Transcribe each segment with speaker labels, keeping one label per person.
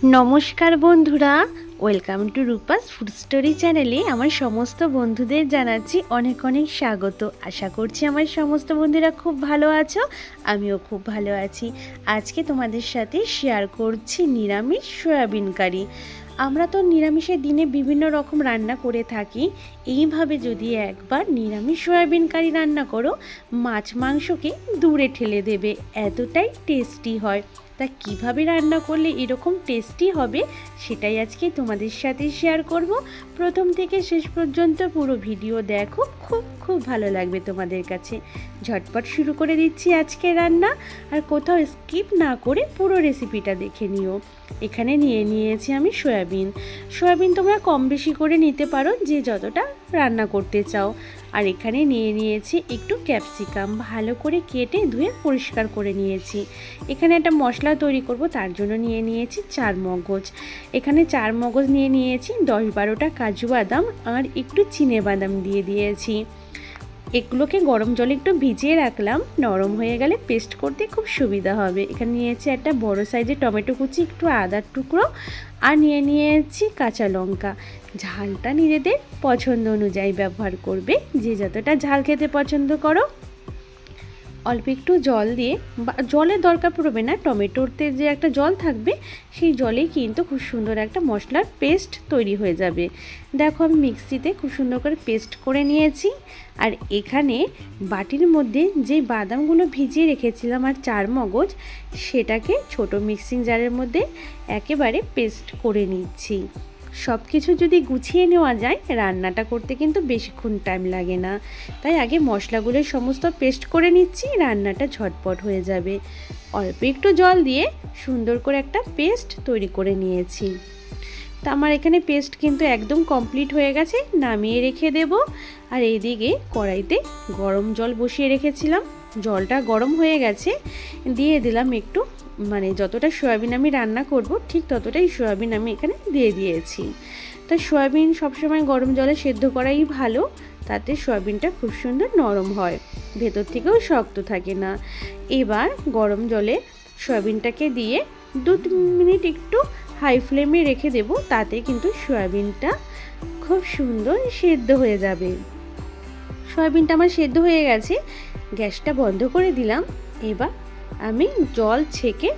Speaker 1: নমস্কার বন্ধুরা, welcome to Rupa's food story চ্যানেলে আমার সমস্ত বন্ধুদের জানাচ্ছি অনেক অনেক স্বাগত। আশা করছি আমার সমস্ত বন্ধুরা খুব ভালো আছো, আমিও খুব ভালো আছি। আজকে তোমাদের সাথে শেয়ার করছি নিরামিষ সয়াবিন কারি। আমরা তো নিরামিষের দিনে বিভিন্ন রকম রান্না করে থাকি। এইভাবে যদি একবার নিরামিষ সয়াবিন কারি রান্না করো, মাছ মাংসকে দূরে ঠেলে দেবে, এতটাই টেস্টি হয়। তা কিভাবে রান্না করলে এরকম টেস্টি হবে সেটাই আজকে তোমাদের সাথে শেয়ার করব। প্রথম থেকে শেষ পর্যন্ত পুরো ভিডিও দেখো, খুব খুব ভালো লাগবে তোমাদের কাছে। ঝটপট শুরু করে দিচ্ছি আজকে রান্না, আর কোথাও স্কিপ না করে পুরো রেসিপিটা দেখে নিও। এখানে নিয়ে নিয়েছি আমি সয়াবিন তোমরা কম বেশি করে নিতে পারো যে যতটা রান্না করতে চাও। আর এখানে নিয়ে নিয়েছি একটু ক্যাপসিকাম, ভালো করে কেটে ধুয়ে পরিষ্কার করে নিয়েছি। এখানে একটা মশলা তৈরি করব, তার জন্য নিয়ে নিয়েছি 4 মগজ। এখানে 4 মগজ নিয়ে নিয়েছি, 10-12টা কাজু বাদাম আর একটু চিনে বাদাম দিয়ে দিয়েছি। এগুলোকে গরম জলে একটু ভিজিয়ে রাখলাম, নরম হয়ে গেলে পেস্ট করতে খুব সুবিধা হবে। এখানে নিয়েছি একটা বড় সাইজের টমেটো কুচি, একটু আদার টুকরো, আর নিয়ে নিয়েছি কাঁচা লঙ্কা। ঝালটা নিজেদের পছন্দ অনুযায়ী ব্যবহার করবে, যে যতটা ঝাল খেতে পছন্দ করো। অল্প একটু জল দিয়ে, জলের দরকার পড়বে না, টমেটোতে যে একটা জল থাকবে সেই জলেই কিন্তু খুব সুন্দর একটা মশলার পেস্ট তৈরি হয়ে যাবে। দেখো আমি মিক্সিতে খুব সুন্দর করে পেস্ট করে নিয়েছি। আর এখানে বাটির মধ্যে যে বাদামগুলো ভিজিয়ে রেখেছিলাম আর 4 মগজ, সেটাকে ছোট মিক্সিং জারের মধ্যে একেবারে পেস্ট করে নিচ্ছি। সব কিছু যদি গুছিয়ে নেওয়া যায় রান্নাটা করতে কিন্তু বেশিক্ষণ টাইম লাগে না। তাই আগে মশলাগুলো সমস্ত পেস্ট করে নিচ্ছি, রান্নাটা ঝটপট হয়ে যাবে। অল্প একটু জল দিয়ে সুন্দর করে একটা পেস্ট তৈরি করে নিয়েছি। তো আমার এখানে পেস্ট কিন্তু একদম কমপ্লিট হয়ে গেছে, নামিয়ে রেখে দেব। আর এইদিকে কড়াইতে গরম জল বসিয়ে রেখেছিলাম, জলটা গরম হয়ে গেছে। দিয়ে দিলাম একটু, যতটা সয়াবিন আমি রান্না করব ঠিক ততটাই সয়াবিন আমি এখানে দিয়ে দিয়েছি। তো সয়াবিন সবসময় গরম জলে সেদ্ধ করাই ভালো, তাতে সয়াবিনটা খুব সুন্দর নরম হয়, ভেতর থেকেও শক্ত থাকে না। এবার গরম জলে সয়াবিনটাকে দিয়ে 2-3 মিনিট একটু হাই ফ্লেমে রেখে দেব, তাতে কিন্তু সয়াবিনটা খুব সুন্দর সেদ্ধ হয়ে যাবে। সয়াবিনটা আমার সেদ্ধ হয়ে গেছে, গ্যাসটা বন্ধ করে দিলাম। এবার আমি জল ছেঁকে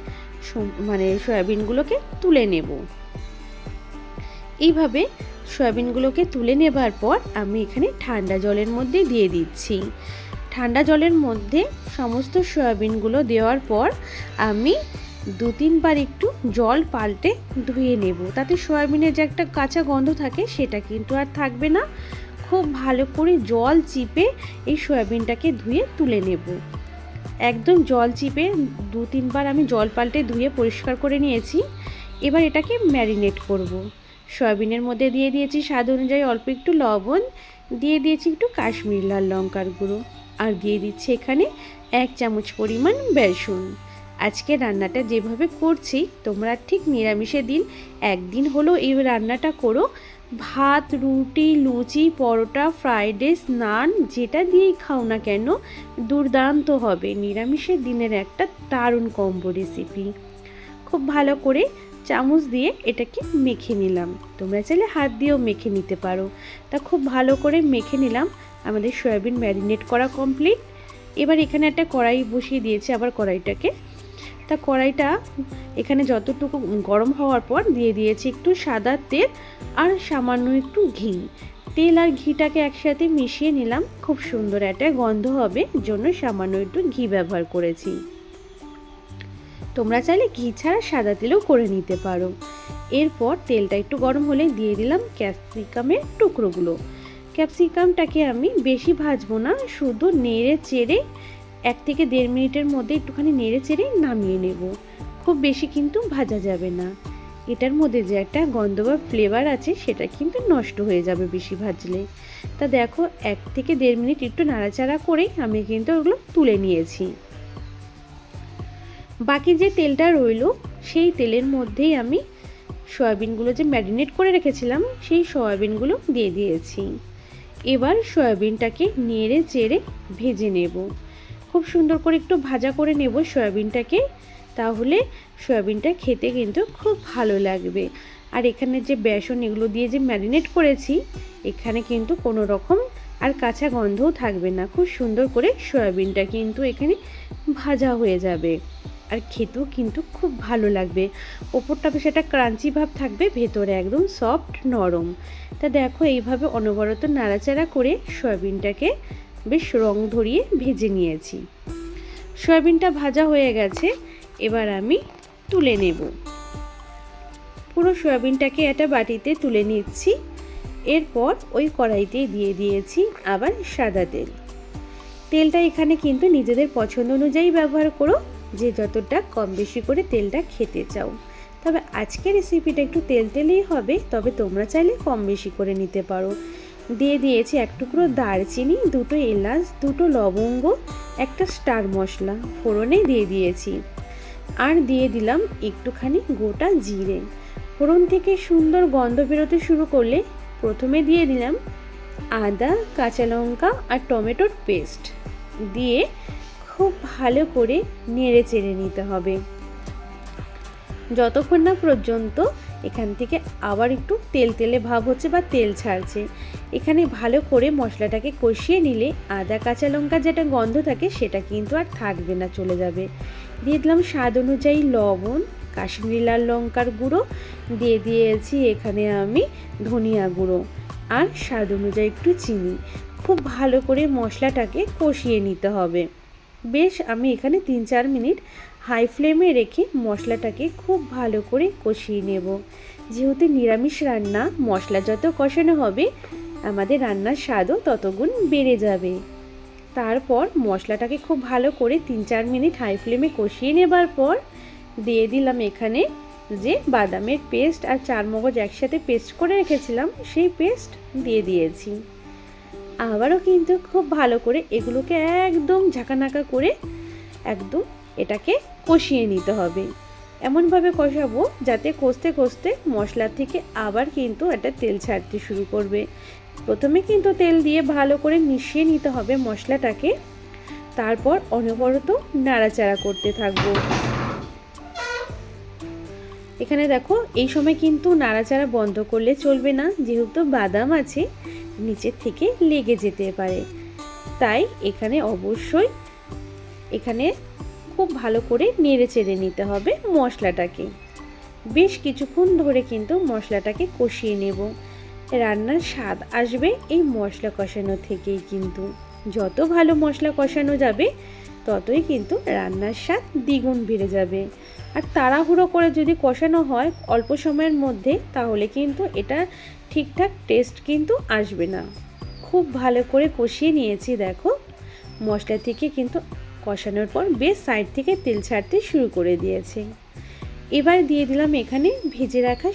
Speaker 1: সয়াবিনগুলোকে তুলে নেব। এইভাবে সয়াবিনগুলোকে তুলে নেবার পর আমি এখানে ঠান্ডা জলের মধ্যে দিয়ে দিচ্ছি। ঠান্ডা জলের মধ্যে সমস্ত সয়াবিনগুলো দেওয়ার পর আমি 2-3 বার একটু জল পাল্টে ধুয়ে নেব, তাতে সয়াবিনের যে একটা কাঁচা গন্ধ থাকে সেটা কিন্তু আর থাকবে না। খুব ভালো করে জল চিপে এই সয়াবিনটাকে ধুয়ে তুলে নেব। একদম জল চিপে 2-3 বার আমি জল পাল্টে ধুয়ে পরিষ্কার করে নিয়েছি। এবার এটাকে ম্যারিনেট করব। সয়াবিনের মধ্যে দিয়ে দিয়েছি স্বাদ অনুযায়ী অল্প একটু লবণ, দিয়ে দিয়েছি একটু কাশ্মীরি লাল লঙ্কার গুঁড়ো, আর দিয়ে দিচ্ছি এখানে 1 চামচ পরিমাণ বেসন। আজকে রান্নাটা যেভাবে করছি তোমরা ঠিক নিরামিষের দিন একদিন হলেও এই রান্নাটা করো। ভাত, রুটি, লুচি, পরোটা, ফ্রাইড রাইস, নান, যেটা দিয়েই খাও না কেন দুর্দান্ত হবে। নিরামিষের দিনের একটা দারুণ কম্বো রেসিপি। খুব ভালো করে চামচ দিয়ে এটাকে মেখে নিলাম, তোমরা চাইলে হাত দিয়েও মেখে নিতে পারো। তা খুব ভালো করে মেখে নিলাম। আমাদের সয়াবিন ম্যারিনেট করা কমপ্লিট। এবার এখানে একটা কড়াই বসিয়ে দিয়েছি, আবার কড়াইটাকে। তা কড়াইটা এখানে যতটুকু গরম হওয়ার পর দিয়ে দিয়েছি একটু সাদা তেল আর সামান্য একটু ঘি। তেল আর ঘিটাকে একসাথে মিশিয়ে নিলাম, খুব সুন্দর একটা গন্ধ হবে, জন্য সামান্য একটু ঘি ব্যবহার করেছি। তোমরা চাইলে ঘি ছাড়া সাদা তেলেও করে নিতে পারো। এরপর তেলটা একটু গরম হলে দিয়ে দিলাম ক্যাপসিকামের টুকরোগুলো। ক্যাপসিকামটাকে আমি বেশি ভাজবো না, শুধু নেড়ে চেড়ে 1 থেকে 1.5 মিনিটের মধ্যে একটুখানি নেড়ে চেড়ে নামিয়ে নেব। খুব বেশি কিন্তু ভাজা যাবে না, এটার মধ্যে যে একটা গন্ধ বা ফ্লেভার আছে সেটা কিন্তু নষ্ট হয়ে যাবে বেশি ভাজলে। তা দেখো 1 থেকে 1.5 মিনিট একটু নাড়াচাড়া করে আমি কিন্তু ওগুলো তুলে নিয়েছি। বাকি যে তেলটা রইল সেই তেলের মধ্যেই আমি সয়াবিনগুলো যে ম্যারিনেট করে রেখেছিলাম সেই সয়াবিনগুলো দিয়ে দিয়েছি। এবার সয়াবিনটাকে নেড়ে চেড়ে ভেজে নেব, খুব সুন্দর করে একটু ভাজা করে নেব সয়াবিনটাকে। তাহলে সয়াবিনটা খেতে কিন্তু খুব ভালো লাগবে। আর এখানে যে বেসন এগুলো দিয়ে যে ম্যারিনেট করেছি, এখানে কিন্তু কোনো রকম আর কাঁচা গন্ধও থাকবে না। খুব সুন্দর করে সয়াবিনটা কিন্তু এখানে ভাজা হয়ে যাবে আর খেতেও কিন্তু খুব ভালো লাগবে। ওপরটা বেশ একটা ক্রাঞ্চি ভাব থাকবে, ভেতরে একদম সফট নরম। তা দেখো এইভাবে অনবরত নাড়াচাড়া করে সয়াবিনটাকে বেশ রং ধরিয়ে ভেজে নিয়েছি। সয়াবিনটা ভাজা হয়ে গেছে, এবার আমি তুলে নেব। পুরো সয়াবিনটাকে একটা বাটিতে তুলে নিচ্ছি। এরপর ওই কড়াইতে দিয়ে দিয়েছি আবার সাদা তেল। তেলটা এখানে কিন্তু নিজেদের পছন্দ অনুযায়ী ব্যবহার করো, যে যতটা কম বেশি করে তেলটা খেতে চাও। তবে আজকের রেসিপিটা একটু তেল তেলেই হবে, তবে তোমরা চাইলে কম বেশি করে নিতে পারো। দিয়ে দিয়েছি এক টুকরো দারচিনি, 2টো এলাচ, 2টো লবঙ্গ, একটা স্টার মশলা ফোড়নে দিয়ে দিয়েছি। আর দিয়ে দিলাম একটুখানি গোটা জিরে। ফোড়ন থেকে সুন্দর গন্ধ বেরোতে শুরু করলে প্রথমে দিয়ে দিলাম আদা, কাঁচা লঙ্কা আর টমেটোর পেস্ট দিয়ে খুব ভালো করে নেড়ে চেড়ে নিতে হবে যতক্ষণ না পর্যন্ত এখান থেকে আবার একটু তেল তেলে ভাব হচ্ছে বা তেল ছাড়ছে। এখানে ভালো করে মশলাটাকে কষিয়ে নিলে আদা কাঁচা লঙ্কা যেটা গন্ধ থাকে সেটা কিন্তু আর থাকবে না, চলে যাবে। দিয়ে দিলাম স্বাদ অনুযায়ী লবণ, কাশ্মীরি লাল লঙ্কার গুঁড়ো, দিয়ে দিয়েছি এখানে আমি ধনিয়া গুঁড়ো আর স্বাদ অনুযায়ী একটু চিনি। খুব ভালো করে মশলাটাকে কষিয়ে নিতে হবে। বেশ আমি এখানে 3-4 মিনিট হাই ফ্লেমে রেখে মশলাটাকে খুব ভালো করে কষিয়ে নেব। যেহেতু নিরামিষ রান্না, মশলা যত কষানো হবে আমাদের রান্নার স্বাদও ততগুণ বেড়ে যাবে। তারপর মশলাটাকে খুব ভালো করে 3-4 মিনিট হাই ফ্লেমে কষিয়ে নেবার পর দিয়ে দিলাম এখানে যে বাদামের পেস্ট আর চারমগজ একসাথে পেস্ট করে রেখেছিলাম, সেই পেস্ট দিয়ে দিয়েছি। আবারও কিন্তু খুব ভালো করে এগুলোকে একদম ঝাঁকানাকা করে একদম এটাকে কষিয়ে নিতে হবে। এমনভাবে কষাবো যাতে কষতে কষতে মশলা থেকে আবার কিন্তু একটা তেল ছাড়তে শুরু করবে। প্রথমে কিন্তু তেল দিয়ে ভালো করে মিশিয়ে নিতে হবে মশলাটাকে, তারপর অনবরত নাড়াচাড়া করতে থাকবো। এখানে দেখো এই সময় কিন্তু নাড়াচাড়া বন্ধ করলে চলবে না, যেহেতু বাদাম আছে নিচের থেকে লেগে যেতে পারে। তাই এখানে অবশ্যই এখানে খুব ভালো করে নেড়ে চেড়ে নিতে হবে মশলাটাকে। বেশ কিছুক্ষণ ধরে কিন্তু মশলাটাকে কষিয়ে নেব। রান্নার স্বাদ আসবে এই মশলা কষানো থেকেই। কিন্তু যত ভালো মশলা কষানো যাবে ততই কিন্তু রান্নার স্বাদ দ্বিগুণ বেড়ে যাবে। আর তাড়াহুড়ো করে যদি কষানো হয় অল্প সময়ের মধ্যে, তাহলে কিন্তু এটা ঠিকঠাক টেস্ট কিন্তু আসবে না। খুব ভালো করে কষিয়ে নিয়েছি। দেখো মশলা থেকে কিন্তু কষানোর পর বেশ সাইড থেকে তেল ছাড়তে শুরু করে দিয়েছে। এবার দিয়ে দিলাম এখানে ভেজে রাখা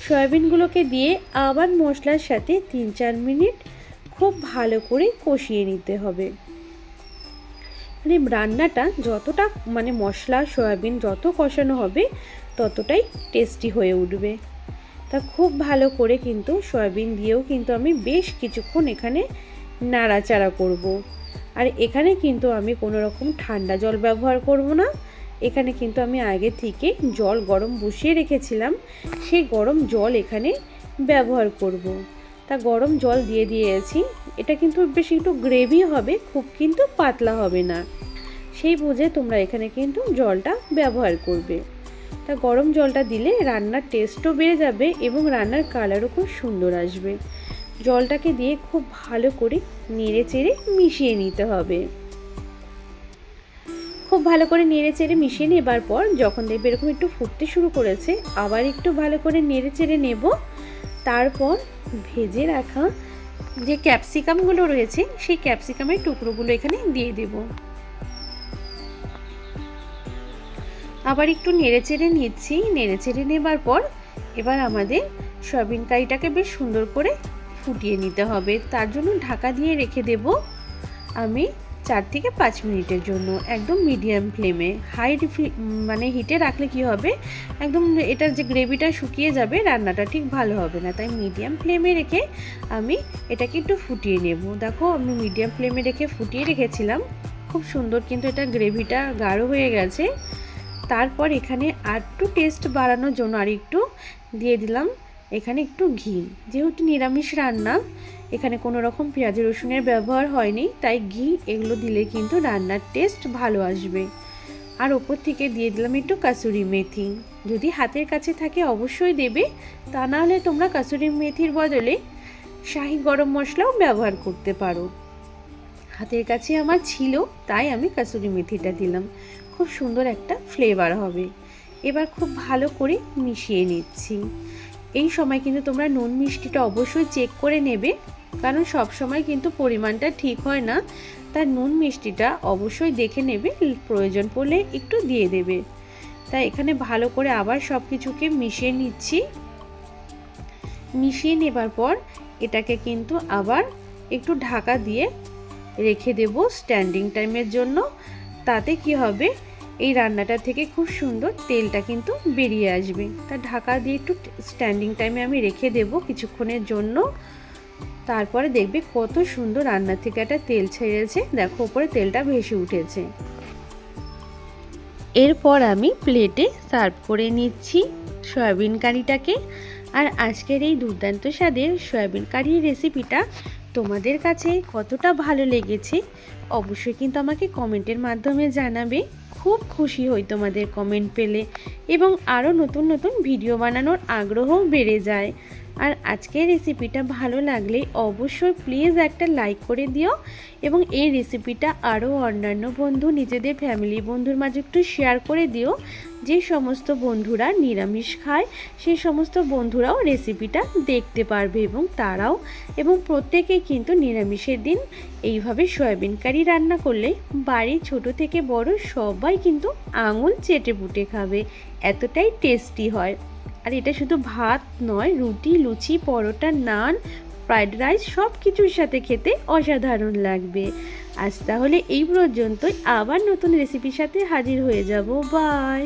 Speaker 1: সয়াবিনগুলোকে দিয়ে আবার মশলার সাথে 3-4 মিনিট খুব ভালো করে কষিয়ে নিতে হবে। মানে রান্নাটা যতটা মশলা সয়াবিন যত কষানো হবে ততটাই টেস্টি হয়ে উঠবে। তা খুব ভালো করে কিন্তু সয়াবিন দিয়েও কিন্তু আমি বেশ কিছুক্ষণ এখানে নাড়াচাড়া করব। আর এখানে কিন্তু আমি কোনো রকম ঠান্ডা জল ব্যবহার করব না। এখানে কিন্তু আমি আগে থেকে জল গরম বসিয়ে রেখেছিলাম, সেই গরম জল এখানে ব্যবহার করব। তা গরম জল দিয়ে দিয়েছি। এটা কিন্তু বেশ একটু গ্রেভি হবে, খুব কিন্তু পাতলা হবে না, সেই বুঝে তোমরা এখানে কিন্তু জলটা ব্যবহার করবে। তা গরম জলটা দিলে রান্নার টেস্টও বেড়ে যাবে এবং রান্নার কালারও খুব সুন্দর আসবে। জলটাকে দিয়ে খুব ভালো করে নেড়ে চেড়ে মিশিয়ে নিতে হবে। খুব ভালো করে নেড়ে চেড়ে মিশিয়ে নেবার পর যখন দেখবে এরকম একটু ফুটতে শুরু করেছে, আবার একটু ভালো করে নেড়ে চেড়ে নেব। তারপর ভেজে রাখা যে ক্যাপসিকামগুলো রয়েছে সেই ক্যাপসিকামের টুকরোগুলো এখানে দিয়ে দেব। আবার একটু নেড়ে চেড়ে নিচ্ছি। নেড়ে চেড়ে নেবার পর এবার আমাদের সয়াবিন কারিটাকে বেশ সুন্দর করে ফুটিয়ে নিতে হবে। তার জন্য ঢাকা দিয়ে রেখে দেব আমি 4 থেকে 5 মিনিটের জন্য, একদম মিডিয়াম ফ্লেমে। হাই হিটে রাখলে কি হবে, একদম এটার যে গ্রেভিটা শুকিয়ে যাবে, রান্নাটা ঠিক ভালো হবে না। তাই মিডিয়াম ফ্লেমে রেখে আমি এটাকে একটু ফুটিয়ে নেব। দেখো আমি মিডিয়াম ফ্লেমে রেখে ফুটিয়ে রেখেছিলাম। খুব সুন্দর কিন্তু এটা গ্রেভিটা গাঢ় হয়ে গেছে। তারপর এখানে আর একটু টেস্ট বাড়ানোর জন্য আর একটু দিয়ে দিলাম এখানে একটু ঘি। যেহেতু নিরামিষ রান্না, এখানে কোনো রকম পেঁয়াজ রসুনের ব্যবহার হয়নি, তাই ঘি এগুলো দিলে কিন্তু রান্নার টেস্ট ভালো আসবে। আর ওপর থেকে দিয়ে দিলাম একটু কাসুরি মেথি। যদি হাতের কাছে থাকে অবশ্যই দেবে, তা না হলে তোমরা কাসুরি মেথির বদলে শাহি গরম মশলাও ব্যবহার করতে পারো। হাতের কাছে আমার ছিল তাই আমি কাসুরি মেথিটা দিলাম, খুব সুন্দর একটা ফ্লেভার হবে। এবার খুব ভালো করে মিশিয়ে নিচ্ছি। এই সময় কিন্তু তোমরা নুন মিষ্টিটা অবশ্যই চেক করে নেবে, কারণ সব সময় কিন্তু পরিমাণটা ঠিক হয় না, তাই নুন মিষ্টিটা অবশ্যই দেখে নেবে, প্রয়োজন পড়লে একটু দিয়ে দেবে। তাই এখানে ভালো করে আবার সব কিছুকে মিশিয়ে নিচ্ছি। মিশিয়ে নেবার পর এটাকে কিন্তু আবার একটু ঢাকা দিয়ে রেখে দেব স্ট্যান্ডিং টাইমের জন্য। তাতে কি হবে, এই রান্নাটা থেকে খুব সুন্দর তেলটা কিন্তু বেরিয়ে আসবে। তা ঢাকা দিয়ে একটু স্ট্যান্ডিং টাইমে আমি রেখে দেব কিছুক্ষণের জন্য। তারপরে দেখবে কত সুন্দর রান্না থেকে একটা তেল ছেড়েছে, দেখো উপরে তেলটা ভেসে উঠেছে। এরপর আমি প্লেটে সার্ভ করে নিচ্ছি সয়াবিন কারিটাকে। আর আজকের এই দুর্দান্ত স্বাদের সয়াবিন কারির রেসিপিটা তোমাদের কাছে কতটা ভালো লেগেছে অবশ্যই কিন্তু আমাকে কমেন্টের মাধ্যমে জানাবে। খুব খুশি হই তোমাদের কমেন্ট পেলে, এবং আরও নতুন নতুন ভিডিও বানানোর আগ্রহ বেড়ে যায়। আর আজকের রেসিপিটা ভালো লাগলে অবশ্যই প্লিজ একটা লাইক করে দিও, এবং এই রেসিপিটা আরও অন্যান্য বন্ধু, নিজেদের ফ্যামিলি বন্ধুর মাঝে একটু শেয়ার করে দিও। যে সমস্ত বন্ধুরা নিরামিষ খায় সেই সমস্ত বন্ধুরাও রেসিপিটা দেখতে পারবে, এবং প্রত্যেকেই কিন্তু নিরামিষের দিন এইভাবে সয়াবিন কারি রান্না করলে বাড়ির ছোট থেকে বড় সবাই কিন্তু আঙুল চেটে পুটে খাবে, এতটাই টেস্টি হয়। আর এটা শুধু ভাত নয়, রুটি, লুচি, পরোটা, নান, ফ্রাইড রাইস সব কিছুর সাথে খেতে অসাধারণ লাগবে। আজ তাহলে এই পর্যন্তই, আবার নতুন রেসিপির সাথে হাজির হয়ে যাব। বাই।